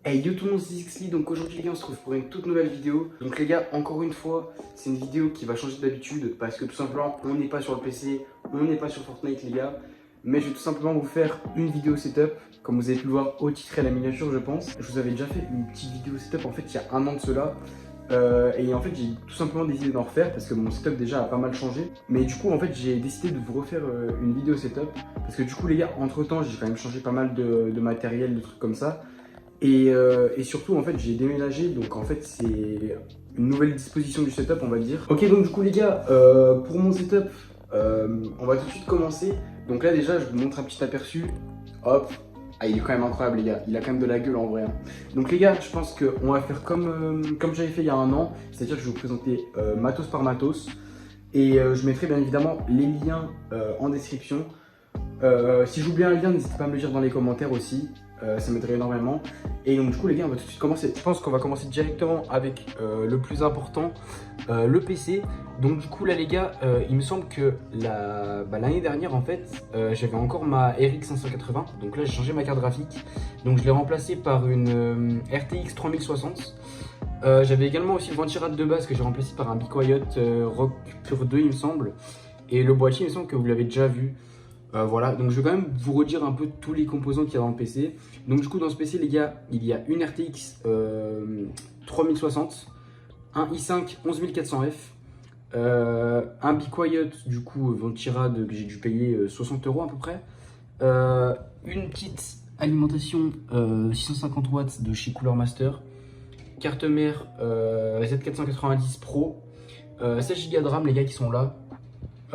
Hey yo tout le monde, c'est Xly, donc aujourd'hui les gars on se retrouve pour une toute nouvelle vidéo. Donc les gars, encore une fois, c'est une vidéo qui va changer d'habitude parce que tout simplement on n'est pas sur le PC, on n'est pas sur Fortnite les gars. Mais je vais tout simplement vous faire une vidéo setup, comme vous avez pu le voir au titre et à la miniature je pense. Je vous avais déjà fait une petite vidéo setup en fait il y a un an de cela. Et en fait j'ai tout simplement décidé d'en refaire parce que mon setup déjà a pas mal changé. Mais du coup en fait j'ai décidé de vous refaire une vidéo setup parce que du coup les gars, entre temps j'ai quand même changé pas mal de matériel, de trucs comme ça. Et surtout en fait j'ai déménagé, donc en fait c'est une nouvelle disposition du setup on va dire. Ok, donc du coup les gars, pour mon setup, on va tout de suite commencer. Donc là déjà je vous montre un petit aperçu. Hop, ah il est quand même incroyable les gars, il a quand même de la gueule en vrai hein. Donc les gars, je pense qu'on va faire comme j'avais fait il y a un an. C'est-à-dire que je vais vous présenter matos par matos. Et je mettrai bien évidemment les liens en description. Si j'oublie un lien, n'hésitez pas à me le dire dans les commentaires aussi. Ça m'aiderait énormément. Et donc du coup les gars, on va tout de suite commencer. Je pense qu'on va commencer directement avec le plus important, le PC. Donc du coup là les gars, il me semble que l'année dernière en fait, j'avais encore ma RX 580. Donc là j'ai changé ma carte graphique. Donc je l'ai remplacée par une RTX 3060. J'avais également aussi le ventirad de base que j'ai remplacé par un Be Quiet Rock Pure 2 il me semble. Et le boîtier il me semble que vous l'avez déjà vu. Voilà, donc je vais quand même vous redire un peu tous les composants qu'il y a dans le PC. Donc du coup dans ce PC les gars, il y a une RTX 3060, un i5 11400F, un Be Quiet du coup ventirad que j'ai dû payer 60 € à peu près, une petite alimentation 650 watts de chez Cooler Master, carte mère Z490 Pro, 16 Go de RAM les gars qui sont là.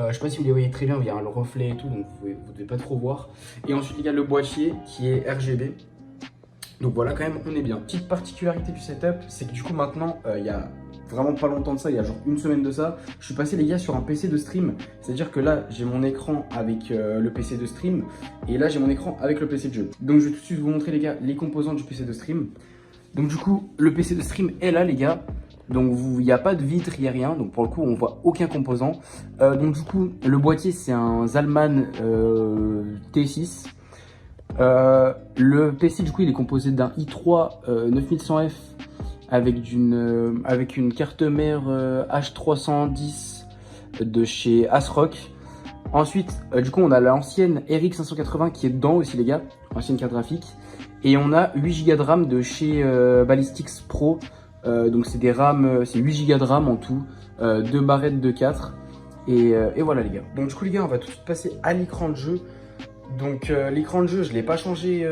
Je sais pas si vous les voyez très bien, il y a le reflet et tout, donc vous devez pas trop voir. Et ensuite il y a le boîtier qui est RGB. Donc voilà, quand même on est bien. Petite particularité du setup, c'est que du coup maintenant, il y a vraiment pas longtemps de ça, il y a genre une semaine de ça, je suis passé les gars sur un PC de stream. C'est-à-dire que là j'ai mon écran avec le PC de stream, et là j'ai mon écran avec le PC de jeu. Donc je vais tout de suite vous montrer les gars les composants du PC de stream. Donc du coup le PC de stream est là les gars. Donc il n'y a pas de vitre, il n'y a rien, donc pour le coup on voit aucun composant. Donc du coup le boîtier c'est un Zalman T6. Le PC du coup il est composé d'un i3 9100F avec une carte mère H310 de chez ASRock. Ensuite du coup on a l'ancienne RX 580 qui est dedans aussi les gars, ancienne carte graphique. Et on a 8 Go de RAM de chez Ballistics Pro. Donc c'est des RAM, c'est 8 Go de RAM en tout, 2 barrettes de 4 et voilà les gars. Donc du coup les gars on va tout de suite passer à l'écran de jeu. Donc l'écran de jeu je l'ai pas changé,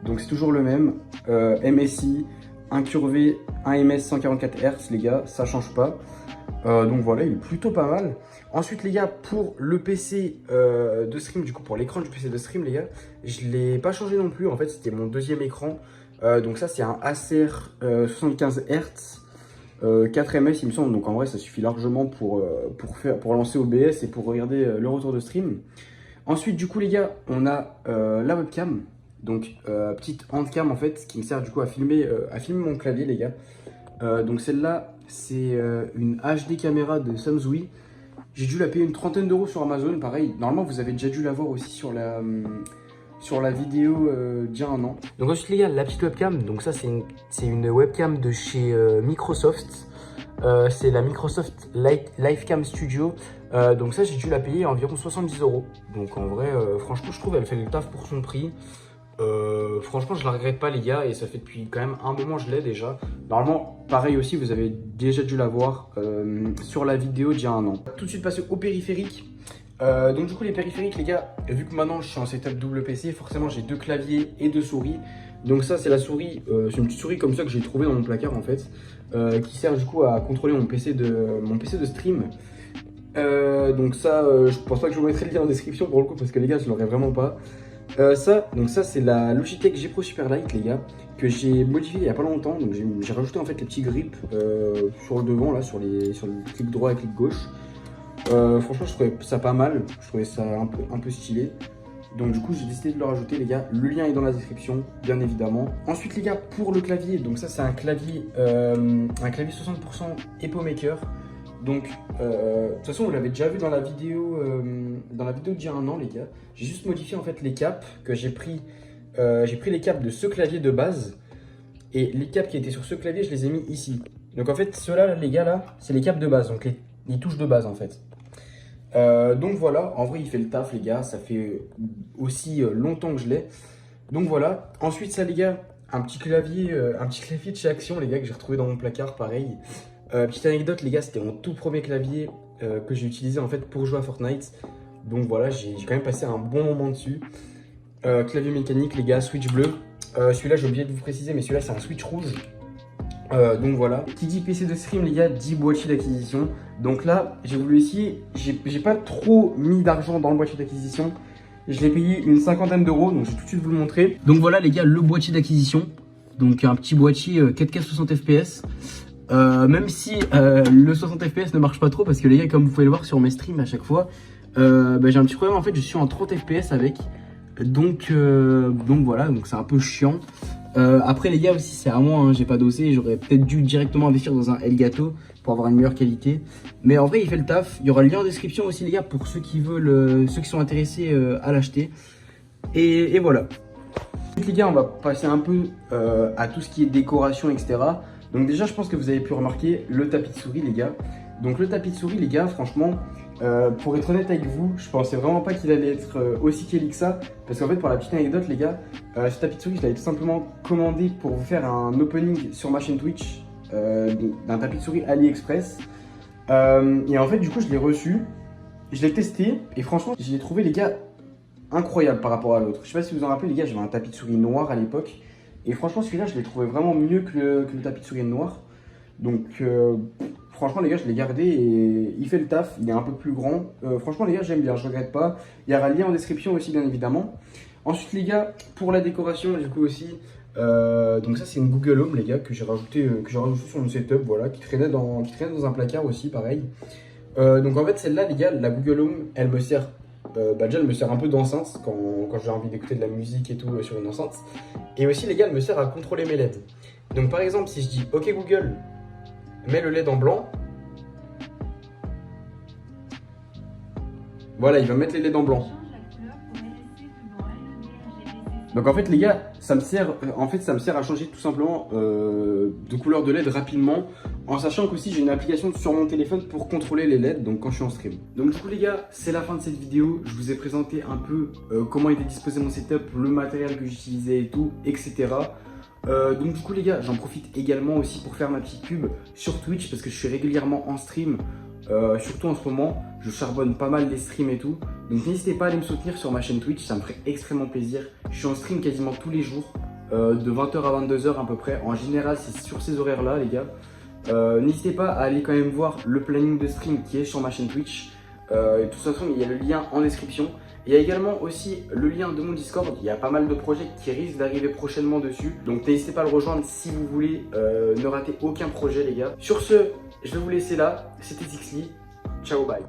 donc c'est toujours le même, MSI, incurvé, 1 ms 144 Hz les gars, ça change pas. Donc voilà, il est plutôt pas mal. Ensuite les gars, pour le PC de stream, du coup pour l'écran du PC de stream les gars, je l'ai pas changé non plus, en fait c'était mon deuxième écran. Donc ça c'est un Acer 75 Hz 4 ms il me semble, donc en vrai ça suffit largement pour lancer OBS et pour regarder le retour de stream. Ensuite du coup les gars, on a la webcam, donc petite handcam en fait qui me sert du coup à filmer mon clavier les gars. Donc celle-là c'est une HD caméra de Samsung. J'ai dû la payer une trentaine d'euros sur Amazon, pareil. Normalement vous avez déjà dû la voir aussi sur la vidéo d'il y a un an. Donc ensuite les gars, la petite webcam, donc ça c'est une webcam de chez Microsoft. C'est la Microsoft Livecam Studio. Donc ça j'ai dû la payer environ 70 €. Donc en vrai, franchement je trouve elle fait le taf pour son prix. Franchement je la regrette pas les gars, et ça fait depuis quand même un moment je l'ai déjà. Normalement pareil aussi vous avez déjà dû la voir sur la vidéo d'il y a un an. Tout de suite passer au périphérique. Donc du coup les périphériques les gars, vu que maintenant je suis en setup double PC, forcément j'ai 2 claviers et 2 souris. Donc ça c'est la souris, c'est une petite souris comme ça que j'ai trouvée dans mon placard en fait, qui sert du coup à contrôler mon PC de stream. Donc ça je pense pas que je vous mettrai le lien en description pour le coup parce que les gars je l'aurais vraiment pas. Donc ça c'est la Logitech G Pro Superlight les gars, que j'ai modifié il y a pas longtemps. Donc j'ai rajouté en fait les petits grips sur le devant là, sur le clic droit et clic gauche. Franchement je trouvais ça pas mal, je trouvais ça un peu stylé. Donc du coup j'ai décidé de le rajouter les gars, le lien est dans la description bien évidemment. Ensuite les gars, pour le clavier, donc ça c'est un clavier 60% EpoMaker. Donc de toute façon vous l'avez déjà vu dans la vidéo d'il y a un an les gars. J'ai juste modifié en fait les caps que j'ai pris j'ai pris les câbles de ce clavier de base. Et les câbles qui étaient sur ce clavier, je les ai mis ici. Donc en fait, ceux-là, les gars, là, c'est les câbles de base. Donc les touches de base, en fait. Donc voilà, en vrai, il fait le taf, les gars. Ça fait aussi longtemps que je l'ai. Donc voilà. Ensuite, ça, les gars, un petit clavier de chez Action, les gars, que j'ai retrouvé dans mon placard, pareil. Petite anecdote, les gars, c'était mon tout premier clavier que j'ai utilisé, en fait, pour jouer à Fortnite. Donc voilà, j'ai quand même passé un bon moment dessus. Clavier mécanique, les gars, switch bleu. Celui-là, j'ai oublié de vous préciser, mais celui-là, c'est un switch rouge. Donc voilà. Qui dit PC de stream, les gars, dit boîtier d'acquisition. Donc là, j'ai voulu essayer. J'ai pas trop mis d'argent dans le boîtier d'acquisition. Je l'ai payé une cinquantaine d'euros, donc je vais tout de suite vous le montrer. Donc voilà, les gars, le boîtier d'acquisition. Donc un petit boîtier 4K 60 fps. Même si le 60 fps ne marche pas trop, parce que les gars, comme vous pouvez le voir sur mes streams à chaque fois, j'ai un petit problème. En fait, je suis en 30 fps avec. Donc voilà, donc c'est un peu chiant. Après les gars aussi, c'est à moi, hein, j'ai pas dossé, j'aurais peut-être dû directement investir dans un Elgato pour avoir une meilleure qualité. Mais en vrai, il fait le taf. Il y aura le lien en description aussi, les gars, pour ceux qui veulent, ceux qui sont intéressés à l'acheter. Et voilà. Les gars, on va passer un peu à tout ce qui est décoration, etc. Donc déjà, je pense que vous avez pu remarquer le tapis de souris, les gars. Donc le tapis de souris, les gars, franchement, pour être honnête avec vous, je pensais vraiment pas qu'il allait être aussi quali que ça. Parce qu'en fait, pour la petite anecdote, les gars, ce tapis de souris, je l'avais tout simplement commandé pour vous faire un opening sur ma chaîne Twitch d'un tapis de souris AliExpress. Et en fait, du coup, je l'ai reçu, je l'ai testé, et franchement, je l'ai trouvé, les gars, incroyable par rapport à l'autre. Je sais pas si vous en rappelez, les gars, j'avais un tapis de souris noir à l'époque. Et franchement, celui-là, je l'ai trouvé vraiment mieux que le tapis de souris noir. Donc, franchement, les gars, je l'ai gardé et il fait le taf. Il est un peu plus grand. Franchement, les gars, j'aime bien, je regrette pas. Il y aura le lien en description aussi, bien évidemment. Ensuite, les gars, pour la décoration, du coup aussi. Donc ça, c'est une Google Home, les gars, que j'ai rajouté sur mon setup, voilà, qui traînait dans un placard aussi, pareil. Donc en fait, celle-là, les gars, la Google Home, elle me sert. Déjà, elle me sert un peu d'enceinte quand j'ai envie d'écouter de la musique et tout sur une enceinte. Et aussi, les gars, elle me sert à contrôler mes LED. Donc, par exemple, si je dis OK Google, mets le LED en blanc. Voilà, il va mettre les LED en blanc. Donc en fait les gars, ça me sert à changer tout simplement de couleur de LED rapidement, en sachant qu'aussi j'ai une application sur mon téléphone pour contrôler les LED, donc quand je suis en stream. Donc du coup les gars, c'est la fin de cette vidéo. Je vous ai présenté un peu comment était disposé mon setup, le matériel que j'utilisais et tout, etc. Donc du coup les gars, j'en profite également aussi pour faire ma petite pub sur Twitch, parce que je suis régulièrement en stream. Surtout en ce moment, je charbonne pas mal les streams et tout. Donc n'hésitez pas à aller me soutenir sur ma chaîne Twitch, ça me ferait extrêmement plaisir. Je suis en stream quasiment tous les jours, de 20h à 22h à peu près. En général, c'est sur ces horaires-là, les gars. N'hésitez pas à aller quand même voir le planning de stream qui est sur ma chaîne Twitch. De toute façon, il y a le lien en description. Il y a également aussi le lien de mon Discord. Il y a pas mal de projets qui risquent d'arriver prochainement dessus. Donc n'hésitez pas à le rejoindre si vous voulez ne rater aucun projet, les gars. Sur ce, je vais vous laisser là. C'était Zixli. Ciao, bye.